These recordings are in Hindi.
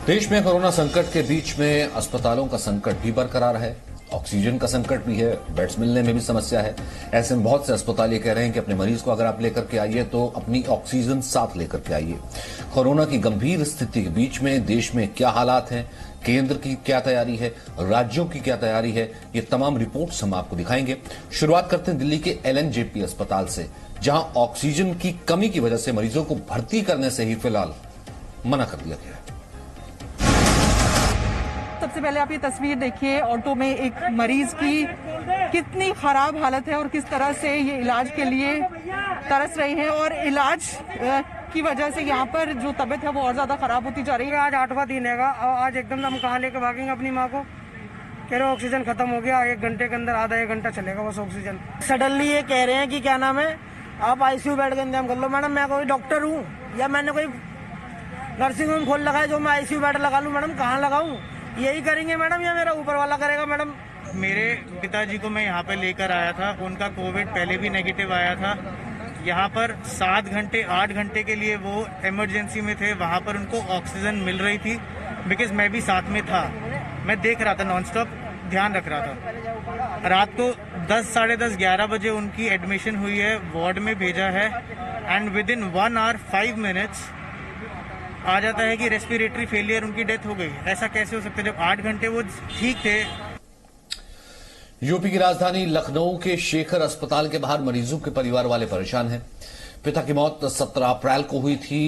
देश में कोरोना संकट के बीच में अस्पतालों का संकट भी बरकरार है, ऑक्सीजन का संकट भी है, बेड्स मिलने में भी समस्या है। ऐसे में बहुत से अस्पताल ये कह रहे हैं कि अपने मरीज को अगर आप लेकर के आइए तो अपनी ऑक्सीजन साथ लेकर के आइए। कोरोना की गंभीर स्थिति के बीच में देश में क्या हालात हैं, केंद्र की क्या तैयारी है, राज्यों की क्या तैयारी है, ये तमाम रिपोर्ट्स हम आपको दिखाएंगे। शुरुआत करते हैं दिल्ली के LNJP अस्पताल से, जहां ऑक्सीजन की कमी की वजह से मरीजों को भर्ती करने से ही फिलहाल मना कर दिया गया है। सबसे पहले आप ये तस्वीर देखिए, ऑटो में एक मरीज की कितनी खराब हालत है और किस तरह से ये इलाज के लिए तरस रहे हैं और इलाज की वजह से यहाँ पर जो तबीयत है वो और ज्यादा खराब होती जा रही है। आज 8वां दिन है और आज एकदम हम कहाँ लेके भागेंगे अपनी माँ को। कह रहे ऑक्सीजन खत्म हो गया, 1 घंटे के अंदर आधा 1 घंटा चलेगा बस ऑक्सीजन। सडनली ये कह रहे हैं कि क्या नाम है, आप ICU बेड का इंतजाम कर लो। मैडम मैं कोई डॉक्टर हूँ या मैंने कोई नर्सिंग होम खोल लगाया जो मैं ICU बेड लगा लूँ? मैडम कहाँ लगाऊँ? यही करेंगे मैडम या मेरा ऊपर वाला करेगा? मैडम मेरे पिताजी को मैं यहाँ पे लेकर आया था, उनका कोविड पहले भी नेगेटिव आया था। यहाँ पर 7 घंटे 8 घंटे के लिए वो इमरजेंसी में थे, वहाँ पर उनको ऑक्सीजन मिल रही थी बिकॉज मैं भी साथ में था। मैं देख रहा था, नॉनस्टॉप ध्यान रख रहा था। रात को 10 साढ़े 10 11 बजे उनकी एडमिशन हुई है, वार्ड में भेजा है and within 1 hour 5 minutes आ जाता है कि रेस्पिरेटरी फेलियर, उनकी डेथ हो गई। ऐसा कैसे हो सकता है जब 8 घंटे वो ठीक थे। यूपी की राजधानी लखनऊ के शेखर अस्पताल के बाहर मरीजों के परिवार वाले परेशान हैं। पिता की मौत 17 अप्रैल को हुई थी।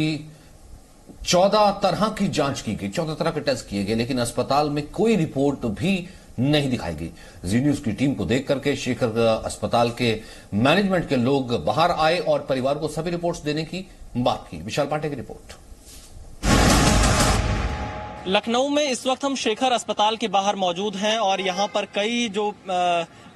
14 तरह की जांच की गई, 14 तरह के टेस्ट किए गए, लेकिन अस्पताल में कोई रिपोर्ट भी नहीं दिखाई गई। जी न्यूज की टीम को देख करके शेखर अस्पताल के मैनेजमेंट के लोग बाहर आए और परिवार को सभी रिपोर्ट्स देने की बात की। विशाल पांडे की रिपोर्ट। लखनऊ में इस वक्त हम शेखर अस्पताल के बाहर मौजूद हैं और यहाँ पर कई जो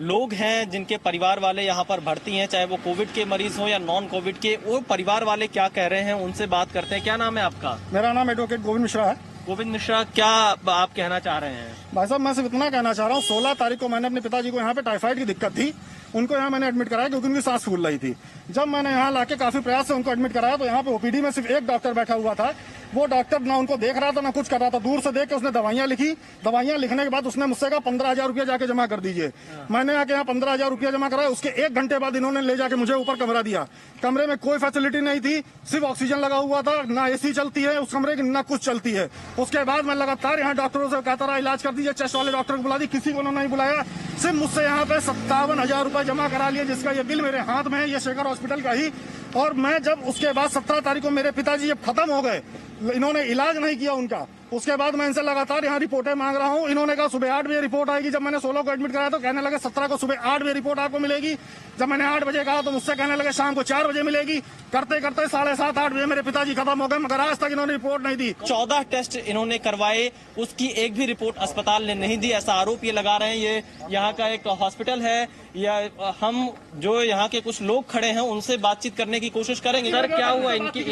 लोग हैं जिनके परिवार वाले यहाँ पर भर्ती हैं, चाहे वो कोविड के मरीज हो या नॉन कोविड के, वो परिवार वाले क्या कह रहे हैं उनसे बात करते हैं। क्या नाम है आपका? मेरा नाम एडवोकेट गोविंद मिश्रा है। गोविंद मिश्रा, क्या आप कहना चाह रहे हैं? भाई साहब मैं सिर्फ इतना कहना चाह रहा हूँ, 16 तारीख को मैंने अपने पिताजी को यहाँ पे टाइफाइड की दिक्कत थी, उनको यहाँ मैंने एडमिट कराया क्योंकि उनकी सांस फूल रही थी। जब मैंने यहाँ लाके काफी प्रयास से उनको एडमिट कराया तो यहाँ पे OPD में सिर्फ एक डॉक्टर बैठा हुआ था। वो डॉक्टर ना उनको देख रहा था ना कुछ कर रहा था, दूर से देख के उसने दवाइयां लिखी। दवाइयां लिखने के बाद उसने मुझसे कहा 15,000 रुपया जाके जमा कर दीजिए। मैंने आके यहाँ 15,000 रुपया जमा कराया। उसके 1 घंटे बाद इन्होंने ले जाके मुझे ऊपर कमरा दिया। कमरे में कोई फैसिलिटी नहीं थी, सिर्फ ऑक्सीजन लगा हुआ था, ना AC चलती है उस कमरे की ना कुछ चलती है। उसके बाद मैं लगातार यहाँ डॉक्टरों से कहता रहा इलाज कर दीजिए, चेस्ट वाले डॉक्टर को बुला दी, किसी को नहीं बुलाया। सिर्फ मुझसे यहाँ पे 57,000 रुपए जमा करा लिए, जिसका ये बिल मेरे हाथ में है, ये शेखर हॉस्पिटल का ही। और मैं जब उसके बाद 17 तारीख को मेरे पिताजी जब खत्म हो गए, इन्होंने इलाज नहीं किया उनका, उसके बाद मैं इनसे लगातार यहाँ रिपोर्टें मांग रहा हूँ। इन्होंने कहा सुबह 8 बजे रिपोर्ट आएगी। जब मैंने 16 को एडमिट कराया तो कहने लगे 17 को सुबह 8 बजे रिपोर्ट आपको मिलेगी। जब मैंने 8 बजे कहा तो मुझसे कहने लगे शाम को 4 बजे मिलेगी। करते करते 7:30 8 बजे मेरे पिताजी खत्म हो गए, मगर आज तक इन्होंने रिपोर्ट नहीं दी। 14 टेस्ट इन्होंने करवाए, उसकी एक भी रिपोर्ट अस्पताल ने नहीं दी, ऐसा आरोप ये लगा रहे हैं। ये यहाँ का एक हॉस्पिटल है, या हम जो यहाँ के कुछ लोग खड़े हैं उनसे बातचीत करने की कोशिश करेंगे। सर क्या हुआ इनकी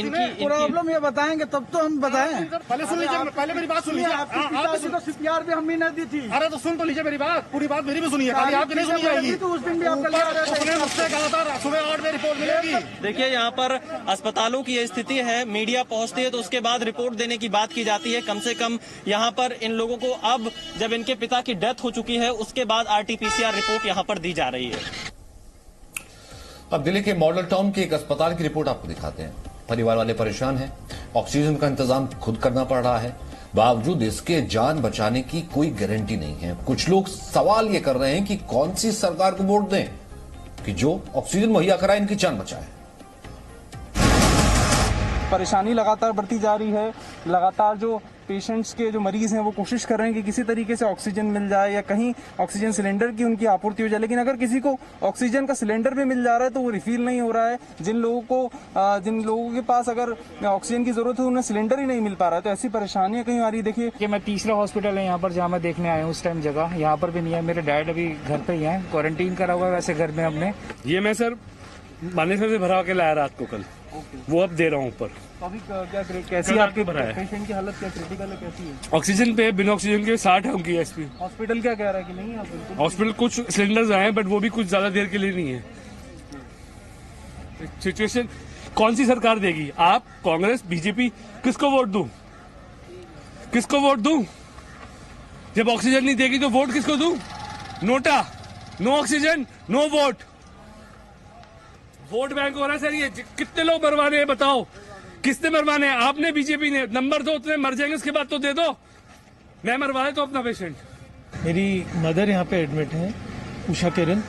प्रॉब्लम ये बताएंगे तब तो हम बताएं। पहले सुन लीजिए, पहले मेरी बात सुन लीजिए। CPR भी हमने नहीं दी थी। अरे तो सुन तो लीजिए मेरी बात, पूरी बात मेरी भी सुनिए, खाली आपकी नहीं सुनी जाएगी। तो उस दिन भी आप उसने मुझसे कहा था सुबह 8 बजे रिपोर्ट मिलेगी। देखिए यहाँ पर अस्पतालों की ये स्थिति है, मीडिया पहुंचती है तो उसके बाद रिपोर्ट देने की बात की जाती है। कम से कम यहाँ पर इन लोगों को अब जब इनके पिता की डेथ हो चुकी है उसके बाद RT-PCR रिपोर्ट यहाँ पर दी जा रही है। अब दिल्ली के मॉडल टाउन के एक अस्पताल की रिपोर्ट आपको दिखाते हैं। परिवार वाले परेशान हैं, ऑक्सीजन का इंतजाम खुद करना पड़ रहा है, बावजूद इसके जान बचाने की कोई गारंटी नहीं है। कुछ लोग सवाल ये कर रहे हैं कि कौन सी सरकार को वोट दें कि जो ऑक्सीजन मुहैया कराए, इनकी जान बचाए। परेशानी लगातार बढ़ती जा रही है। लगातार जो पेशेंट्स के जो मरीज हैं वो कोशिश कर रहे हैं कि किसी तरीके से ऑक्सीजन मिल जाए या कहीं ऑक्सीजन सिलेंडर की उनकी आपूर्ति हो जाए, लेकिन अगर किसी को ऑक्सीजन का सिलेंडर भी मिल जा रहा है तो वो रिफिल नहीं हो रहा है। जिन लोगों के पास अगर ऑक्सीजन की जरूरत है उन्हें सिलेंडर ही नहीं मिल पा रहा है, तो ऐसी परेशानियां कहीं आ रही है। देखिए कि मैं तीसरा हॉस्पिटल है यहाँ पर जहाँ मैं देखने आया हूँ, उस टाइम जगह यहाँ पर भी नहीं है। मेरे डैड अभी घर पे ही है, क्वारंटीन करा हुआ है वैसे घर में हमने। ये मैं सर मानेसर से भरा के लाया रात को कल, वो अब दे रहा हूँ ऊपर। अभी क्या कैसी आपकी पेशेंट की हालत क्या क्रिटिकल है, कैसी है? ऑक्सीजन पे, बिना ऑक्सीजन के 60 है उनकी SP। हॉस्पिटल क्या कह रहा है कि नहीं है? हॉस्पिटल कुछ सिलेंडर्स आए हैं बट वो भी कुछ ज्यादा देर के लिए नहीं है। सिचुएशन कौन सी सरकार देगी? आप, कांग्रेस, BJP, किसको वोट दूं? किसको वोट दूं? जब ऑक्सीजन नहीं देगी तो वोट किसको दूं? NOTA, no oxygen, no vote. Vote bank हो रहा है सर। ये कितने लोग मरवाने हैं बताओ? किसने मरवाने हैं? आपने, बीजेपी ने। नंबर दो, उतने मर जाएंगे, उसके बाद तो दे दो। मैं मरवाए तो अपना पेशेंट। मेरी मदर यहाँ पे एडमिट है, Usha Kiran,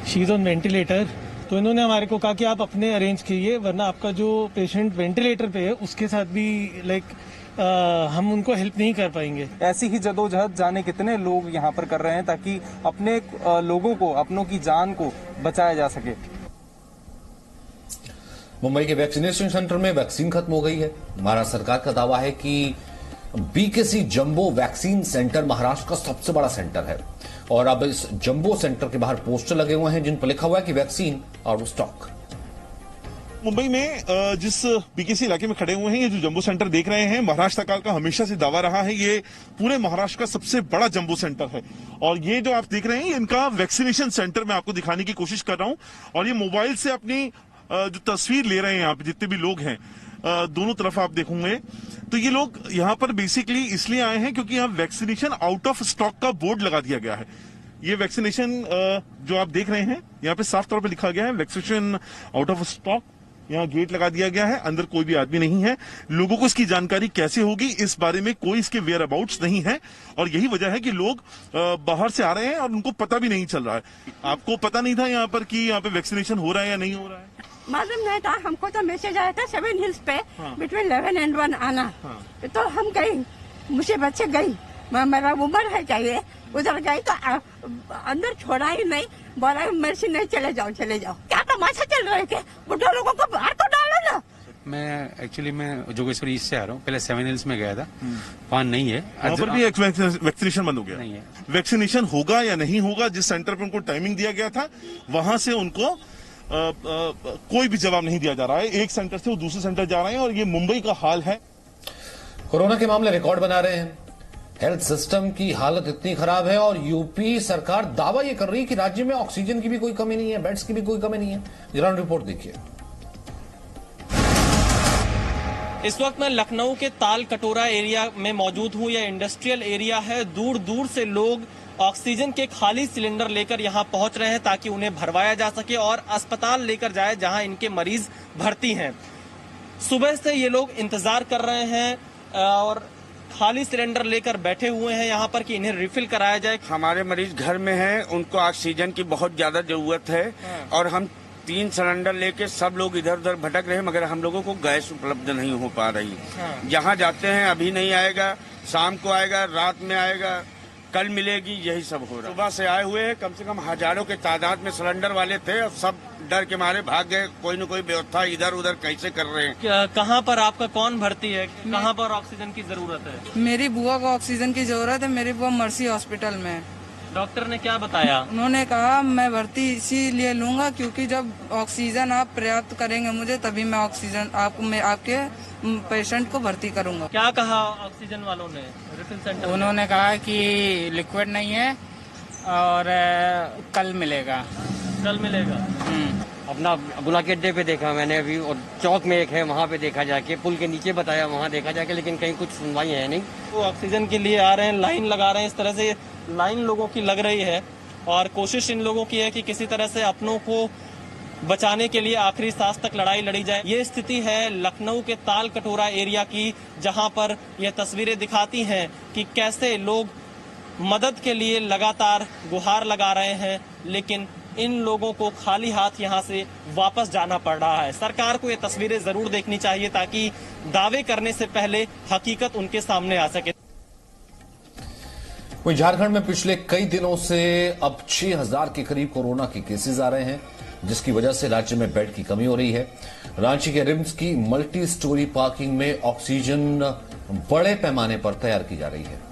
she is on ventilator. तो इन्होंने हमारे को कहा कि आप अपने अरेंज कीजिए, वरना आपका जो पेशेंट वेंटिलेटर पे है उसके साथ भी हम उनको हेल्प नहीं कर पाएंगे। ऐसी ही जदोजहद जाने कितने लोग यहाँ पर कर रहे हैं ताकि अपने लोगों को, अपनों की जान को बचाया जा सके। मुंबई के वैक्सीनेशन सेंटर में वैक्सीन खत्म हो गई है। महाराष्ट्र सरकार का दावा है कि BKC jumbo vaccine centre Maharashtra का सबसे बड़ा सेंटर है और अब इस जंबो सेंटर के बाहर पोस्टर लगे हुए हैं जिन पर लिखा हुआ है कि vaccine out of stock. Mumbai में जिस बीकेसी इलाके में खड़े हुए हैं, ये जो जंबो सेंटर देख रहे हैं, महाराष्ट्र सरकार का हमेशा से दावा रहा है ये पूरे महाराष्ट्र का सबसे बड़ा जंबो सेंटर है। और ये जो आप देख रहे हैं इनका वैक्सीनेशन सेंटर मैं आपको दिखाने की कोशिश कर रहा हूं। और ये मोबाइल से अपनी जो तस्वीर ले रहे हैं यहाँ पे जितने भी लोग हैं, दोनों तरफ आप देखोगे तो ये लोग यहाँ पर बेसिकली इसलिए आए हैं क्योंकि यहाँ वैक्सीनेशन आउट ऑफ स्टॉक का बोर्ड लगा दिया गया है। ये वैक्सीनेशन जो आप देख रहे हैं यहाँ पे साफ तौर पे लिखा गया है वैक्सीनेशन आउट ऑफ स्टॉक। यहाँ गेट लगा दिया गया है, अंदर कोई भी आदमी नहीं है। लोगों को इसकी जानकारी कैसे होगी इस बारे में कोई इसके वेयर अबाउट्स नहीं है और यही वजह है कि लोग बाहर से आ रहे हैं और उनको पता भी नहीं चल रहा है। आपको पता नहीं था यहाँ पर कि यहाँ पे वैक्सीनेशन हो रहा है या नहीं हो रहा है? मालूम नहीं था, हमको तो मैसेज आया था 7 हिल्स पे बिटवीन 11 and 1 आना। तो हम गई, मुझे बच्चे गई, मेरा उम्र है चाहिए, उधर गई तो अंदर छोड़ा ही नहीं, बोला मेरे से नहीं, चले जाओ चले जाओ। क्या तमाशा चल रहे थे, बुढ़े लोगों को बाहर तो डालो ना। मैं जोगेश्वरी ईस्ट से आ रहा हूँ। पहले 7 हिल्स में गया था, वहाँ नहीं है। वहाँ पर भी वैक्सीनेशन बंद हो गया? नहीं है। वैक्सीनेशन होगा या नहीं होगा, जिस सेंटर पर उनको टाइमिंग दिया गया था वहां से उनको कोई भी जवाब नहीं दिया जा रहा है। एक सेंटर से वो दूसरे सेंटर जा रहे हैं और ये मुंबई का हाल है। कोरोना के मामले रिकॉर्ड बना रहे हैं, हेल्थ सिस्टम की हालत इतनी खराब है और यूपी सरकार दावा ये कर रही है कि राज्य में ऑक्सीजन की भी कोई कमी नहीं है, बेड्स की भी कोई कमी नहीं है। ग्राउंड रिपोर्ट देखिए। इस वक्त मैं लखनऊ के ताल कटोरा एरिया में मौजूद हूं। यह इंडस्ट्रियल एरिया है। दूर दूर से लोग ऑक्सीजन के खाली सिलेंडर लेकर यहां पहुंच रहे हैं ताकि उन्हें भरवाया जा सके और अस्पताल लेकर जाए जहां इनके मरीज भर्ती हैं। सुबह से ये लोग इंतजार कर रहे हैं और खाली सिलेंडर लेकर बैठे हुए हैं यहाँ पर कि इन्हें रिफिल कराया जाए। हमारे मरीज घर में हैं, उनको ऑक्सीजन की बहुत ज्यादा जरूरत है और हम 3 सिलेंडर लेके सब लोग इधर उधर भटक रहे हैं, मगर हम लोगों को गैस उपलब्ध नहीं हो पा रही। जहाँ जाते हैं अभी नहीं आएगा, शाम को आएगा, रात में आएगा, कल मिलेगी, यही सब हो रहा है। सुबह से आए हुए हैं, कम से कम हजारों के तादाद में सिलेंडर वाले थे और सब डर के मारे भाग गए। कोई न कोई व्यवस्था इधर उधर कैसे कर रहे हैं। कहाँ पर आपका कौन भर्ती है, कहाँ पर ऑक्सीजन की जरूरत है? मेरी बुआ को ऑक्सीजन की जरूरत है। मेरी बुआ मर्सी हॉस्पिटल में है। डॉक्टर ने क्या बताया? उन्होंने कहा मैं भर्ती इसीलिए लूंगा क्योंकि जब ऑक्सीजन आप पर्याप्त करेंगे मुझे, तभी मैं ऑक्सीजन आपके पेशेंट को भर्ती करूंगा। क्या कहा ऑक्सीजन वालों ने रिफिल सेंटर? उन्होंने कहा कि लिक्विड नहीं है और कल मिलेगा। कल मिलेगा। अपना बुला के अड्डे पे देखा मैंने अभी, और चौक में एक है वहाँ पे देखा जाके, पुल के नीचे बताया वहाँ देखा जाके, लेकिन कहीं कुछ सुनवाई है नहीं। वो ऑक्सीजन के लिए आ रहे हैं, लाइन लगा रहे हैं, इस तरह से लाइन लोगों की लग रही है और कोशिश इन लोगों की है कि किसी तरह से अपनों को बचाने के लिए आखिरी सांस तक लड़ाई लड़ी जाए। ये स्थिति है लखनऊ के ताल कटोरा एरिया की, जहां पर यह तस्वीरें दिखाती हैं कि कैसे लोग मदद के लिए लगातार गुहार लगा रहे हैं, लेकिन इन लोगों को खाली हाथ यहां से वापस जाना पड़ रहा है। सरकार को ये तस्वीरें जरूर देखनी चाहिए ताकि दावे करने से पहले हकीकत उनके सामने आ सके। वहीं झारखंड में पिछले कई दिनों से अब 6000 के करीब कोरोना के केसेस आ रहे हैं, जिसकी वजह से राज्य में बेड की कमी हो रही है। रांची के रिम्स की मल्टी स्टोरी पार्किंग में ऑक्सीजन बड़े पैमाने पर तैयार की जा रही है।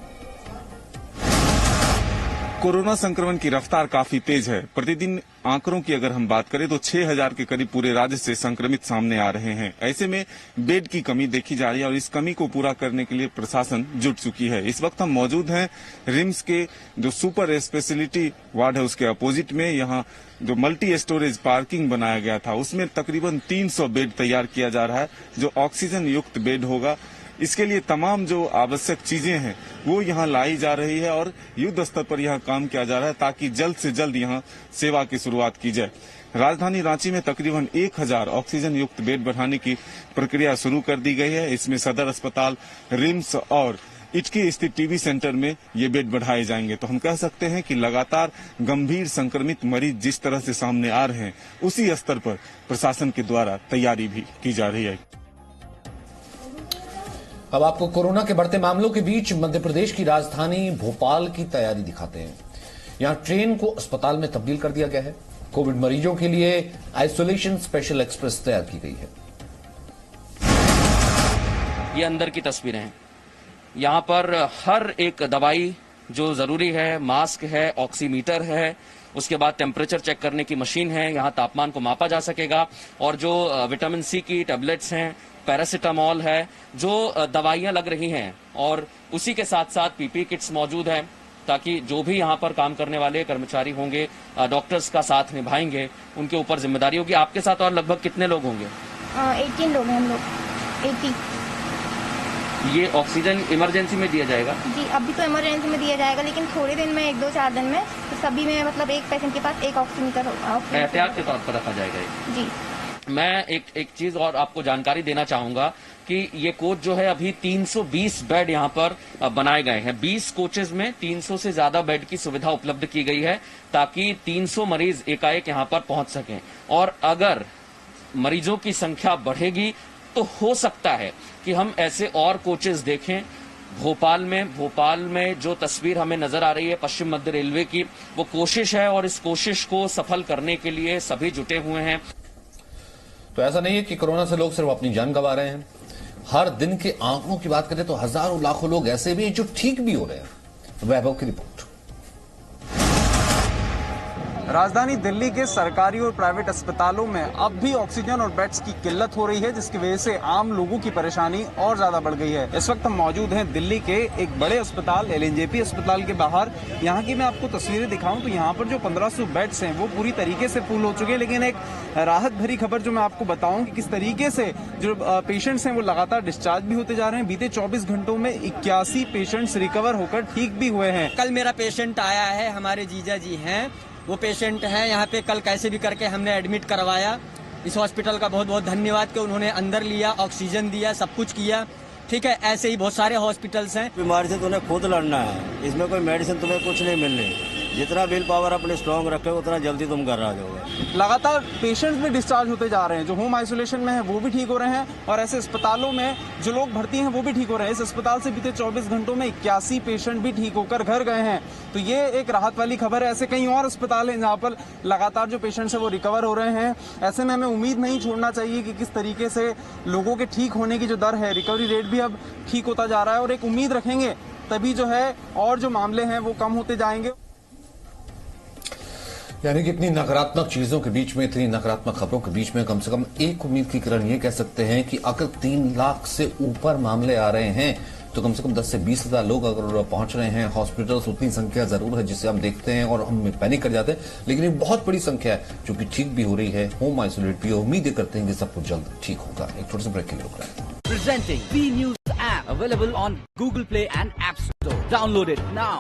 कोरोना संक्रमण की रफ्तार काफी तेज है। प्रतिदिन आंकड़ों की अगर हम बात करें तो 6000 के करीब पूरे राज्य से संक्रमित सामने आ रहे हैं। ऐसे में बेड की कमी देखी जा रही है और इस कमी को पूरा करने के लिए प्रशासन जुट चुकी है। इस वक्त हम मौजूद हैं रिम्स के जो सुपर स्पेशलिटी वार्ड है उसके अपोजिट में। यहाँ जो मल्टी स्टोरेज पार्किंग बनाया गया था उसमें तकरीबन 300 बेड तैयार किया जा रहा है, जो ऑक्सीजन युक्त बेड होगा। इसके लिए तमाम जो आवश्यक चीजें हैं वो यहाँ लाई जा रही है और युद्ध स्तर पर यहाँ काम किया जा रहा है ताकि जल्द से जल्द यहाँ सेवा की शुरुआत की जाए। राजधानी रांची में तकरीबन 1000 ऑक्सीजन युक्त बेड बढ़ाने की प्रक्रिया शुरू कर दी गई है। इसमें सदर अस्पताल, रिम्स और इटकी स्थित टीबी सेंटर में ये बेड बढ़ाए जाएंगे। तो हम कह सकते हैं कि लगातार गंभीर संक्रमित मरीज जिस तरह से सामने आ रहे हैं उसी स्तर पर प्रशासन के द्वारा तैयारी भी की जा रही है। अब आपको कोरोना के बढ़ते मामलों के बीच मध्य प्रदेश की राजधानी भोपाल की तैयारी दिखाते हैं। यहां ट्रेन को अस्पताल में तब्दील कर दिया गया है। कोविड मरीजों के लिए आइसोलेशन स्पेशल एक्सप्रेस तैयार की गई है। ये अंदर की तस्वीरें हैं। यहाँ पर हर एक दवाई जो जरूरी है, मास्क है, ऑक्सीमीटर है, उसके बाद टेम्परेचर चेक करने की मशीन है, यहाँ तापमान को मापा जा सकेगा और जो विटामिन सी की टैबलेट्स हैं, पैरासिटामॉल है, जो दवाइयां लग रही हैं और उसी के साथ साथ पीपी किट्स मौजूद है ताकि जो भी यहाँ पर काम करने वाले कर्मचारी होंगे, डॉक्टर्स का साथ निभाएंगे, उनके ऊपर जिम्मेदारी होगी। आपके साथ और लगभग कितने लोग होंगे? 18 लोग हैं हम लोग। 80। ये ऑक्सीजन इमरजेंसी में दिया जाएगा? जी, अभी तो इमरजेंसी में दिया जाएगा, लेकिन थोड़े दिन में 1-2-4 दिन में तो सभी में मतलब एक पेशेंट के पास एक ऑक्सीमीटर होगा। एहतियात के तौर पर रखा जाएगा जी। मैं एक चीज और आपको जानकारी देना चाहूंगा कि ये कोच जो है अभी 320 बेड यहाँ पर बनाए गए हैं। 20 कोचेज में 300 से ज्यादा बेड की सुविधा उपलब्ध की गई है ताकि 300 मरीज एकाएक यहाँ पर पहुंच सकें। और अगर मरीजों की संख्या बढ़ेगी तो हो सकता है कि हम ऐसे और कोचेज देखें। भोपाल में जो तस्वीर हमें नजर आ रही है पश्चिम मध्य रेलवे की, वो कोशिश है और इस कोशिश को सफल करने के लिए सभी जुटे हुए हैं। तो ऐसा नहीं है कि कोरोना से लोग सिर्फ अपनी जान गंवा रहे हैं। हर दिन के आंकड़ों की बात करें तो हजारों लाखों लोग ऐसे भी हैं जो ठीक भी हो रहे हैं। वैभव की रिपोर्ट। राजधानी दिल्ली के सरकारी और प्राइवेट अस्पतालों में अब भी ऑक्सीजन और बेड्स की किल्लत हो रही है, जिसकी वजह से आम लोगों की परेशानी और ज्यादा बढ़ गई है। इस वक्त हम मौजूद हैं दिल्ली के एक बड़े अस्पताल LNJP अस्पताल के बाहर। यहाँ की मैं आपको तस्वीरें दिखाऊं तो यहाँ पर जो 1500 बेड्स हैं वो पूरी तरीके से फुल हो चुके हैं। लेकिन एक राहत भरी खबर जो मैं आपको बताऊं कि किस तरीके से जो पेशेंट्स हैं वो लगातार डिस्चार्ज भी होते जा रहे हैं। बीते 24 घंटों में 81 पेशेंट्स रिकवर होकर ठीक भी हुए हैं। कल मेरा पेशेंट आया है, हमारे जीजा जी हैं, वो पेशेंट है यहाँ पे। कल कैसे भी करके हमने एडमिट करवाया। इस हॉस्पिटल का बहुत बहुत धन्यवाद कि उन्होंने अंदर लिया, ऑक्सीजन दिया, सब कुछ किया। ठीक है, ऐसे ही बहुत सारे हॉस्पिटल्स हैं। बीमारी से तुम्हें खुद लड़ना है, इसमें कोई मेडिसिन तुम्हें कुछ नहीं मिलनी। जितना विल पावर अपने स्ट्रॉन्ग रखे उतना जल्दी तुम घर आ जाओगे। लगातार पेशेंट्स भी डिस्चार्ज होते जा रहे हैं। जो होम आइसोलेशन में है वो भी ठीक हो रहे हैं और ऐसे अस्पतालों में जो लोग भर्ती हैं वो भी ठीक हो रहे हैं। इस अस्पताल से बीते 24 घंटों में 81 पेशेंट भी ठीक होकर घर गए हैं। तो ये एक राहत वाली खबर है। ऐसे कई और अस्पताल हैं जहाँ पर लगातार जो पेशेंट्स है वो रिकवर हो रहे हैं। ऐसे में हमें उम्मीद नहीं छोड़ना चाहिए कि किस तरीके से लोगों के ठीक होने की जो दर है, रिकवरी रेट भी अब ठीक होता जा रहा है और एक उम्मीद रखेंगे तभी जो है और जो मामले हैं वो कम होते जाएंगे। यानी कि इतनी नकारात्मक चीजों के बीच में, इतनी नकारात्मक खबरों के बीच में कम से कम एक उम्मीद की किरण ये कह सकते हैं कि अगर 3 लाख से ऊपर मामले आ रहे हैं तो कम से कम 10 से 20 हजार लोग अगर पहुंच रहे हैं हॉस्पिटल्स, उतनी संख्या जरूर है जिसे हम देखते हैं और हम पैनिक कर जाते हैं। लेकिन एक बहुत बड़ी संख्या है जो कि ठीक भी हो रही है, होम आइसोलेट भी है। उम्मीद करते हैं कि सब कुछ जल्द ठीक होगा। एक छोटे से ब्रेक के लिए रुक रहे हैं। Presenting B News app available on Google Play and App Store. Download it now.